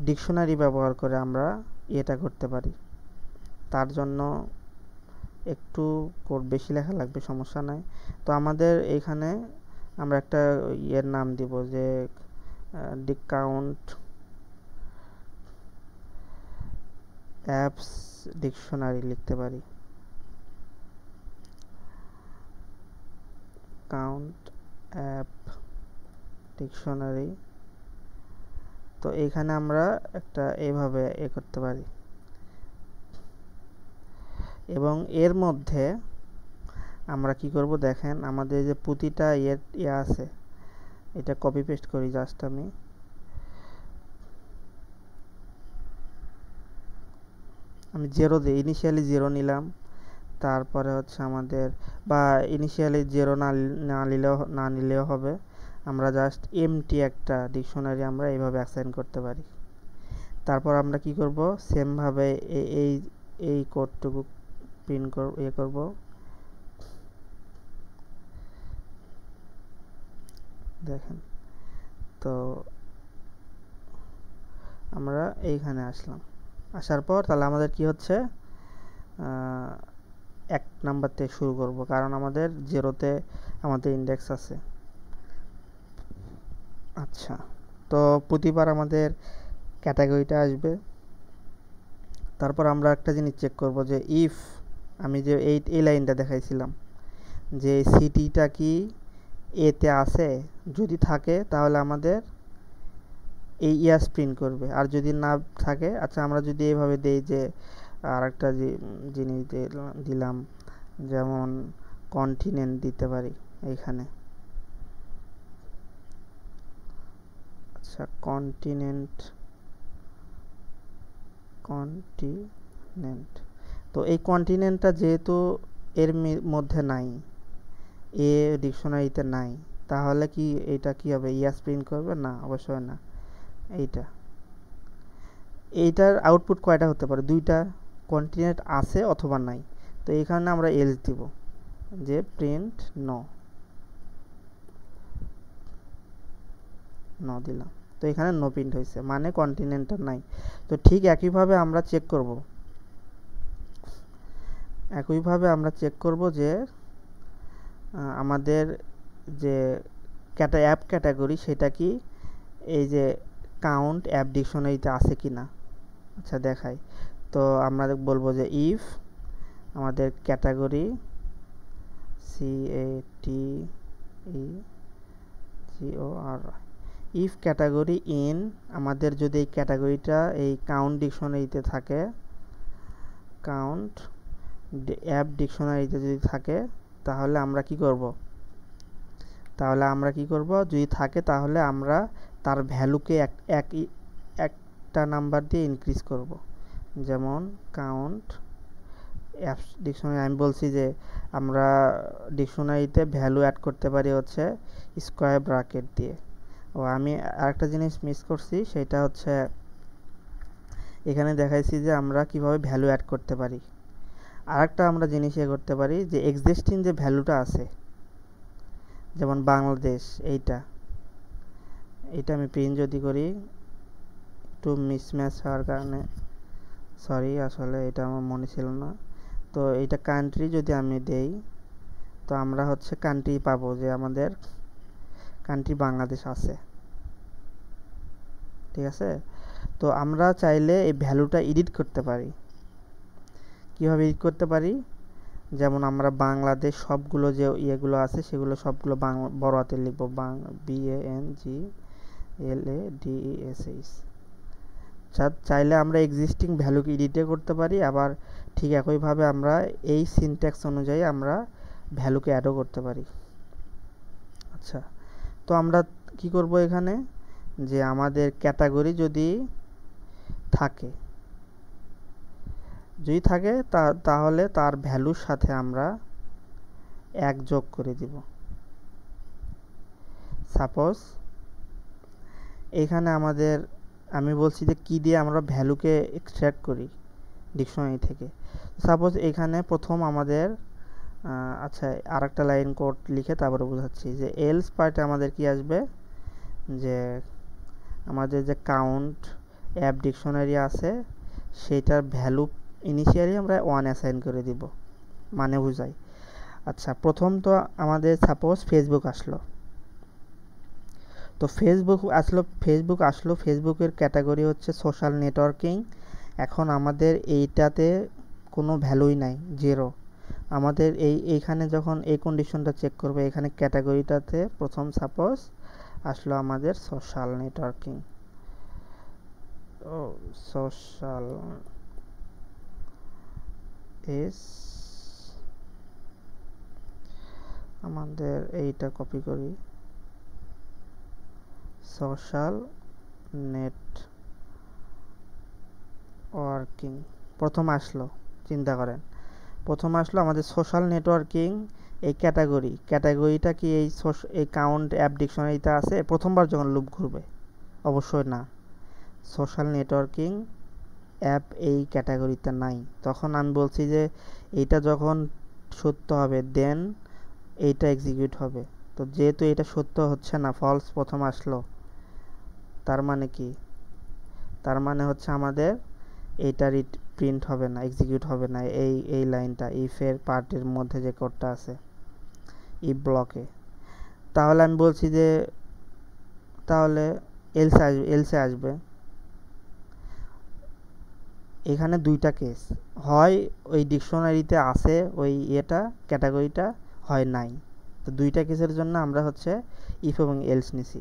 ডিকশনারি ব্যবহার করে আমরা এটা করতে পারি, তার জন্য একটু কোড বেশি লেখা লাগবে, সমস্যা নাই। তো আমাদের এখানে আমরা একটা ইয়ের নাম দিব, যে ডিকাউন্ট অ্যাপস ডিকশনারি লিখতে পারি। Count app dictionary. তো এইখানে আমরা একটা এইভাবে করতে পারি, এবং এর মধ্যে আমরা কি করব দেখেন, আমাদের যে প্রতিটা ইয়ে আছে, এটা কপি পেস্ট করি জাস্ট আমি জিরো দিই, ইনিশিয়ালি জিরো নিলাম। তারপরে হচ্ছে আমাদের বা ইনিশিয়ালি জিরো না নিলেও হবে, আমরা জাস্ট এমটি একটা ডিকশনারি আমরা এইভাবে অ্যাসাইন করতে পারি। তারপর আমরা কি করব, সেমভাবে এই এই কোডটুকু প্রিন্ট করব। দেখেন, তো তো আমরা এইখানে আসলাম, আসার পর তাহলে আমাদের কি হচ্ছে, 1 নাম্বার থেকে শুরু করব, কারণ আমাদের 0-তে আমাদের ইন্ডেক্স আছে। আচ্ছা, তো প্রতিবার আমাদের ক্যাটাগরিটা আসবে। তারপর আমরা একটা জিনিস চেক করব যে ইফ আমি যে এই লাইনটা দেখাইছিলাম যে সিটিটা কি এতে আছে, যদি থাকে তাহলে আমাদের এই ইয়াস প্রিন্ট করবে, আর যদি না থাকে, আচ্ছা আমরা যদি এইভাবে দেই যে আর একটা জিনিস দিলাম, যেমন কন্টিনেন্ট দিতে পারি এইখানে। আচ্ছা, কন্টিনেন্ট, তো এই কন্টিনেন্টটা যেহেতু এর মধ্যে নাই, এ ডিকশনারিতে নাই, তাহলে কি এটা কি হবে, ইয়াস প্রিন্ট করবে? না, অবশ্যই না। এইটার আউটপুট কয়টা হতে পারে? 2টা, কন্টিনেন্ট আছে অথবা নাই। তো এখানে আমরা এলস দিব যে প্রিন্ট নো দিলাম, তো এখানে নো প্রিন্ট হয়েছে, মানে কন্টিনেন্টটা নাই। তো ঠিক একইভাবে আমরা চেক করব যে আমাদের যে অ্যাপ ক্যাটাগরি সেটা কি এই যে কাউন্ট অ্যাপ ডিকশনারিতে আছে কিনা। আচ্ছা দেখাই, তো আমরা বলবো যে ইফ আমাদের category CATEGOR, if category in, আমাদের যদি এই ক্যাটাগরিটা এই কাউন্ট ডিকশনারিতে থাকে, কাউন্ট অ্যাপ ডিকশনারিতে যদি থাকে, তাহলে আমরা কি করব, যদি থাকে তাহলে আমরা তার ভ্যালুকে একটা নাম্বার দিয়ে ইনক্রিজ করব। যেমন কাউন্ট অ্যাপ ডিকশনারি, আমি বলছি যে আমরা ডিকশনারিতে ভ্যালু অ্যাড করতে পারি হচ্ছে স্কোয়ার ব্র্যাকেট দিয়ে। ও আমি আরেকটা জিনিস মিস করছি, সেটা হচ্ছে এখানে দেখাইছি যে আমরা কিভাবে ভ্যালু অ্যাড করতে পারি। আরেকটা আমরা জিনিস করতে পারি যে এক্সিস্টিং যে ভ্যালুটা আছে, যেমন বাংলাদেশ, এইটা আমি প্রিন্ট যদি করি, একটু মিসম্যাচ হওয়ার কারণে সরি, আসলে এটা আমার মনে ছিল না। তো এইটা কান্ট্রি যদি আমি দেই, তো আমরা হচ্ছে কান্ট্রি পাবো যে আমাদের কান্ট্রি বাংলাদেশ আছে, ঠিক আছে। তো আমরা চাইলে এই ভ্যালুটা এডিট করতে পারি। কিভাবে এডিট করতে পারি? যেমন আমরা বাংলাদেশ সবগুলো যে ইয়েগুলো আছে সেগুলো সবগুলো বড় হাতে লিখবো, BANGLADESH। চাইলে আমরা এক্সিস্টিং ভ্যালুকে এডিটে করতে পারি, আবার ঠিক একইভাবে আমরা এই সিনট্যাক্স অনুযায়ী আমরা ভ্যালুকে অ্যাডও করতে পারি। আচ্ছা, তো আমরা কি করব এখানে, যে আমাদের ক্যাটাগরি যদি থাকে তাহলে তার ভ্যালুর সাথে আমরা 1 যোগ করে দিব। সাপোজ এখানে আমি বলছি যে কি দিয়ে আমরা ভ্যালুকে এক্সট্রাক্ট করি ডিকশনারি থেকে। সাপোজ এখানে প্রথম আমাদের আচ্ছা আরেকটা লাইন কোড লিখে তারপরে বোঝাচ্ছি যে এলস পার্টে আমাদের কি আসবে, যে আমাদের যে কাউন্ট অ্যাপ ডিকশনারি আছে সেটার ভ্যালু ইনিশিয়ালি আমরা 1 অ্যাসাইন করে দিব, মানে বুঝাই। আচ্ছা, প্রথম তো আমাদের সাপোজ ফেসবুক আসলো, তো ফেসবুকের ক্যাটাগরি হচ্ছে সোশ্যাল নেটওয়ার্কিং। এখন আমাদের এইটাতে কোনো ভ্যালুই নাই, 0। আমাদের এইখানে যখন এই কন্ডিশনটা চেক করবে, এখানে ক্যাটাগরিটাতে প্রথম সাপোজ আসলো আমাদের সোশ্যাল নেটওয়ার্কিং, সোশ্যাল আমাদের এইটা কপি করি, সোশ্যাল নেটওয়ার্কিং প্রথম আসলো, চিন্তা করেন, প্রথম আসলো আমাদের সোশ্যাল নেটওয়ার্কিং। এই ক্যাটাগরিটা কি এই কাউন্ট অ্যাপ ডিকশনারিতে আছে? প্রথমবার যখন লুপ ঘুরবে, অবশ্যই না। সোশ্যাল নেটওয়ার্কিং অ্যাপ এই ক্যাটাগরিতে নাই, তখন আমি বলছি যে এইটা যখন সত্য হবে দেন এইটা এক্সিকিউট হবে। তো যেহেতু এটা সত্য হচ্ছে না, ফলস প্রথম আসলো, তার মানে কি? তার মানে হচ্ছে আমাদের এইটা প্রিন্ট হবে না, এক্সিকিউট হবে না, এই লাইনটা ইফের পার্টের মধ্যে যে কোডটা আছে ইফ ব্লকে। তাহলে আমি বলছি যে তাহলে এলসে আসবে। এখানে দুইটা কেস, হয় ওই ডিকশনারিতে আছে ওই এটা ক্যাটাগরিটা, হয় নাই। তো দুইটা কেসের জন্য আমরা হচ্ছে ইফ এবং এলস নিছি।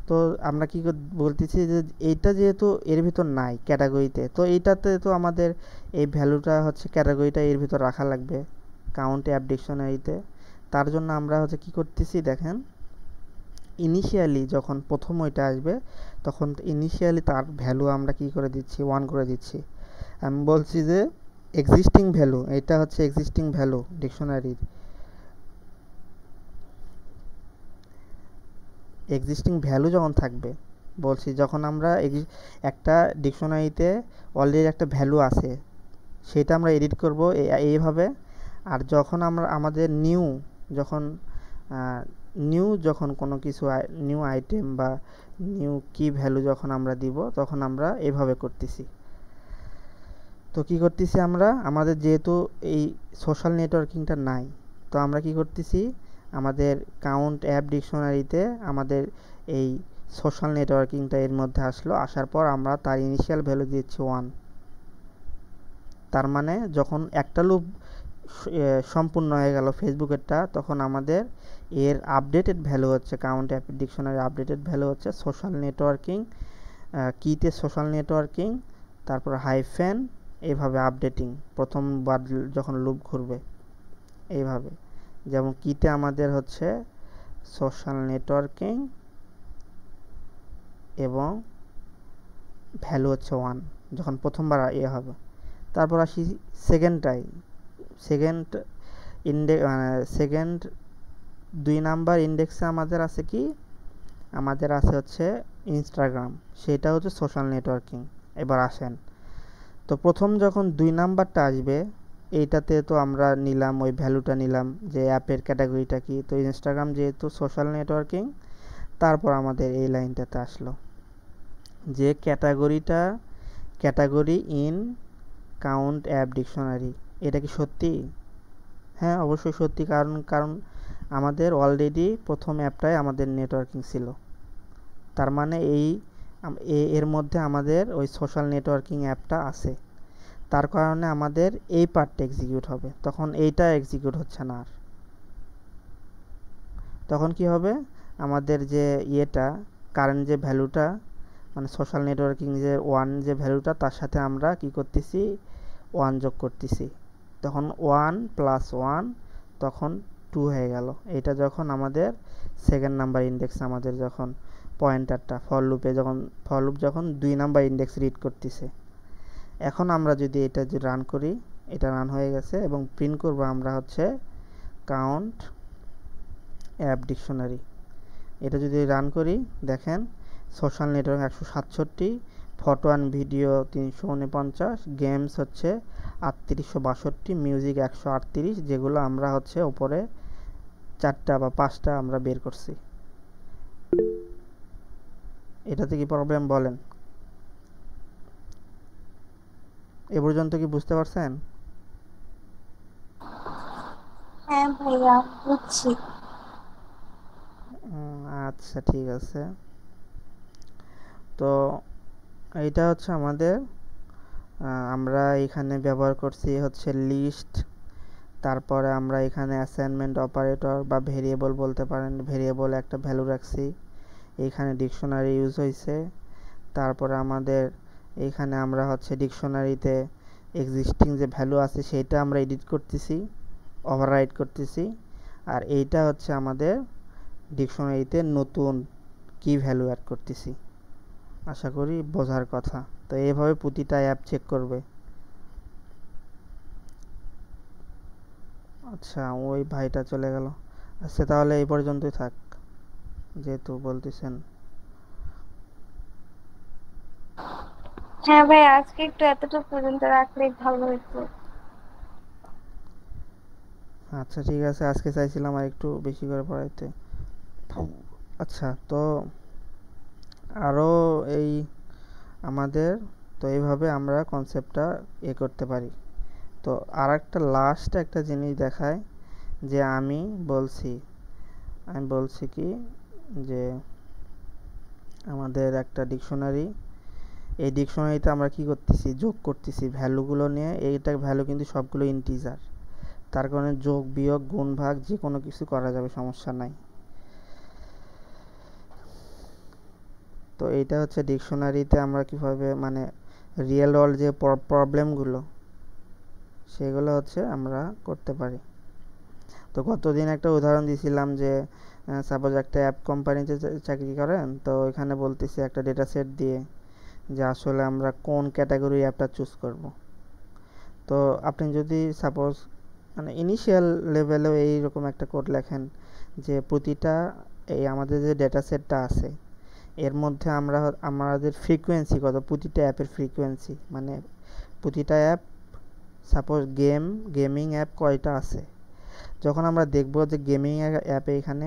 তো আমরা কি বলতেছি যে এইটা যেহেতু এর ভিতর নাই ক্যাটাগরিতে, তো এইটাতে তো আমাদের এই ভ্যালুটা হচ্ছে ক্যাটাগরিটা এর ভিতর রাখা লাগবে কাউন্ট অ্যাপ ডিকশনারিতে। তার জন্য আমরা হচ্ছে কি করতেছি দেখেন, ইনিশিয়ালি যখন প্রথম ওইটা আসবে তখন ইনিশিয়ালি তার ভ্যালু আমরা কি করে দিচ্ছি, 1 করে দিচ্ছি। আমি বলছি যে এক্সিস্টিং ভ্যালু, এটা হচ্ছে এক্সিস্টিং ভ্যালু ডিকশনারির, এক্সিস্টিং ভ্যালু যখন থাকবে, বলছি যখন আমরা একটা ডিকশনারিতে অলরেডি একটা ভ্যালু আছে সেটা আমরা এডিট করব এইভাবে। আর যখন আমরা আমাদের যখন কোনো কিছু নিউ আইটেম বা নিউ কি ভ্যালু যখন আমরা দিব তখন আমরা এভাবে করতেছি। তো কি করতেছি আমরা, আমাদের যেহেতু এই সোশ্যাল নেটওয়ার্কিংটা নাই, তো আমরা কি করতেছি, আমাদের কাউন্ট অ্যাপ ডিকশনারিতে আমাদের এই সোশ্যাল নেটওয়ার্কিংটা এর মধ্যে আসলো, আসার পর আমরা তার ইনিশিয়াল ভ্যালু দিচ্ছি 1। তার মানে যখন একটা লুপ সম্পূর্ণ হয়ে গেল ফেসবুকেরটা, তখন আমাদের এর আপডেটেড ভ্যালু হচ্ছে, count app dictionary updated value হচ্ছে সোশ্যাল নেটওয়ার্কিং, কিতে সোশ্যাল নেটওয়ার্কিং, তারপর হাইফেন, এইভাবে আপডেটিং প্রথমবার যখন লুপ ঘুরবে এইভাবে। যেমন কিতে আমাদের হচ্ছে সোশ্যাল নেটওয়ার্কিং এবং ভ্যালু হচ্ছে 1 যখন প্রথমবার হবে। তারপর আসি সেকেন্ড সেকেন্ড 2 নাম্বার ইন্ডেক্সে আমাদের আছে কি, আমাদের আছে হচ্ছে ইনস্টাগ্রাম, সেটা হচ্ছে সোশ্যাল নেটওয়ার্কিং। এবার আসেন, তো প্রথম যখন 2 নাম্বারটা আসবে এইটাতে তো আমরা নিলাম ওই ভ্যালুটা নিলাম যে অ্যাপের ক্যাটাগরিটা কি, তো ইনস্টাগ্রাম যেহেতু সোশ্যাল নেটওয়ার্কিং, তারপর আমাদের এই লাইনটাতে আসলো যে category in count app dictionary. এটা কি সত্যি? হ্যাঁ, অবশ্যই সত্যি, কারণ আমাদের অলরেডি প্রথম অ্যাপটায় আমাদের নেটওয়ার্কিং ছিল। তার মানে এর মধ্যে আমাদের ওই সোশ্যাল নেটওয়ার্কিং অ্যাপটা আছে, তার কারণে আমাদের এই পার্টটা এক্সিকিউট হবে। তখন এইটা এক্সিকিউট হচ্ছে না আর। তখন কি হবে, আমাদের যে কারেন্ট যে ভ্যালুটা, মানে সোশ্যাল নেটওয়ার্কিং যে 1 যে ভ্যালুটা, তার সাথে আমরা কি করতেছি, 1 যোগ করতেছি। তখন 1 + 1 তখন 2 হয়ে গেল। এটা যখন আমাদের সেকেন্ড নাম্বার ইন্ডেক্স, আমাদের যখন পয়েন্টারটা ফর লুপ যখন 2 নাম্বার ইন্ডেক্স রিড করতেছে। এখন আমরা যদি এটা রান করি, এটা রান হয়ে গেছে এবং প্রিন্ট করব আমরা হচ্ছে কাউন্ট অ্যাপ ডিকশনারি। এটা যদি রান করি, দেখেন social network 167, photo and video 349, games হচ্ছে 3862, মিউজিক 138, যেগুলো আমরা হচ্ছে উপরে 4টা বা 5টা আমরা বের করছি। এটাতে কি প্রবলেম বলেন? এ পর্যন্ত কি বুঝতে পারছেন? হ্যাঁ ভাইয়া, বুঝছি। আচ্ছা, ঠিক আছে। তো এইটা হচ্ছে আমাদের আমরা এখানে ব্যবহার করছি হচ্ছে লিস্ট, তারপরে আমরা এখানে অ্যাসাইনমেন্ট অপারেটর বা ভেরিয়েবল বলতে পারেন, ভেরিয়েবল একটা ভ্যালু রাখছি, এইখানে ডিকশনারি ইউজ হয়েছে। তারপরে আমাদের এইখানে আমরা হচ্ছে ডিকশনারিতে এক্সিস্টিং যে ভ্যালু আছে সেটা আমরা এডিট করতেছি, ওভাররাইট করতেছি। আর এইটা হচ্ছে আমাদের ডিকশনারিতে নতুন কি ভ্যালু অ্যাড করতেছি। আশা করি বোঝার কথা। তো এইভাবে প্রতিটা অ্যাপ চেক করবে। আচ্ছা, ওই ভাইটা চলে গেল। আচ্ছা, তাহলে এই পর্যন্তই থাক যেহেতু বলতেছেন। হ্যাঁ ভাই, আজকে একটু এতটুকু পর্যন্ত রাখলে ভালো হতো। আচ্ছা, ঠিক আছে, আজকে চাইছিলাম আর একটু বেশি করে পড়াইতে। আচ্ছা, তো আরও এই আমাদের, তো এইভাবে আমরা কনসেপ্টটা করতে পারি। তো আর একটা লাস্ট একটা জিনিস দেখায় যে আমি বলছি কি যে আমাদের একটা ডিকশনারি, এই ডিকশনারিতে আমরা কি করতেছি, যোগ করতেছি ভ্যালুগুলো নিয়ে। এইটা ভ্যালু কিন্তু সবগুলো ইন্টিজার, তার কারণে যোগ বিয়োগ গুণ ভাগ যে কোনো কিছু করা যাবে, সমস্যা নাই। তো এইটা হচ্ছে ডিকশনারিতে আমরা কিভাবে মানে রিয়েল ওয়ার্ল্ড যে প্রবলেমগুলো সেগুলো হচ্ছে আমরা করতে পারি। তো গতদিন একটা উদাহরণ দিয়েছিলাম যে সাপোজ একটা অ্যাপ কোম্পানিতে চাকরি করেন, তো এখানে বলতেছি একটা ডেটা সেট দিয়ে যে আসলে আমরা কোন ক্যাটাগরি অ্যাপটা চুজ করব। তো আপনি যদি সাপোজ মানে ইনিশিয়াল লেভেলেও এইরকম একটা কোড লেখেন যে প্রতিটা এই আমাদের যে ডেটা সেটটা আছে এর মধ্যে আমাদের ফ্রিকোয়েন্সি কত, প্রতিটা অ্যাপের ফ্রিকোয়েন্সি মানে প্রতিটা অ্যাপ, সাপোজ গেমিং অ্যাপ কয়টা আছে। যখন আমরা দেখব যে গেমিং অ্যাপে এখানে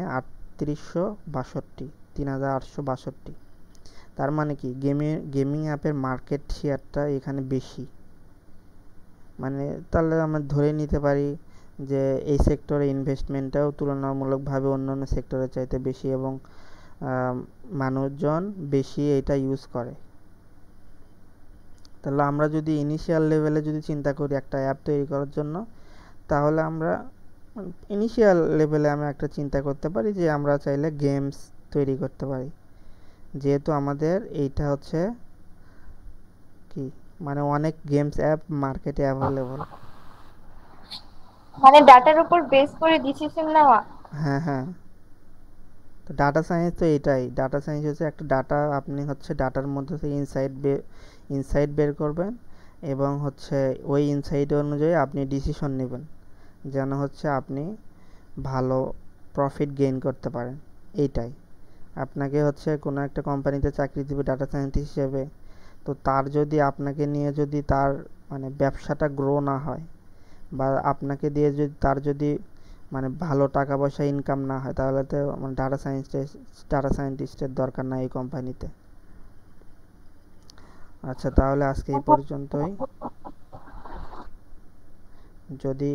3862, 3862, তার মানে কি গেমিং অ্যাপের মার্কেট শেয়ারটা এখানে বেশি। মানে তাহলে আমরা ধরে নিতে পারি যে এই সেক্টরে ইনভেস্টমেন্টটাও তুলনামূলকভাবে অন্যান্য সেক্টরের চাইতে বেশি এবং মানুষজন বেশি এটা ইউজ করে। তাহলে আমরা যদি ইনিশিয়াল লেভেলে যদি চিন্তা করি একটা অ্যাপ তৈরি করার জন্য, তাহলে আমরা ইনিশিয়াল লেভেলে আমি একটা চিন্তা করতে পারি যে আমরা চাইলে গেমস তৈরি করতে পারি, যেহেতু আমাদের এইটা হচ্ছে কি মানে অনেক গেমস অ্যাপ মার্কেটে অ্যাভেলেবল। মানে ডাটার উপর বেস করে ডিসিশন নেওয়া। হ্যাঁ হ্যাঁ, তো ডাটা সায়েন্স তো এটাই, ডাটা সায়েন্স হচ্ছে একটা ডাটা, আপনি হচ্ছে ডাটার মধ্যে থেকে ইনসাইট বের করবেন এবং হচ্ছে ওই ইনসাইট অনুযায়ী আপনি ডিসিশন নেবেন যেন হচ্ছে আপনি ভালো প্রফিট গেইন করতে পারেন। এইটাই আপনাকে হচ্ছে কোনো একটা কোম্পানিতে চাকরি দেবে ডাটা সায়েন্টিস্ট হিসেবে, তো তার যদি আপনাকে নিয়ে যদি তার মানে ব্যবসাটা গ্রো না হয় বা আপনাকে দিয়ে যদি তার যদি মানে ভালো টাকা পয়সা ইনকাম না হয়, তাহলে তো মানে ডাটা সায়েন্টিস্টের দরকার নাই এই কোম্পানিতে। আচ্ছা, তাহলে আজকে এই পর্যন্তই। যদি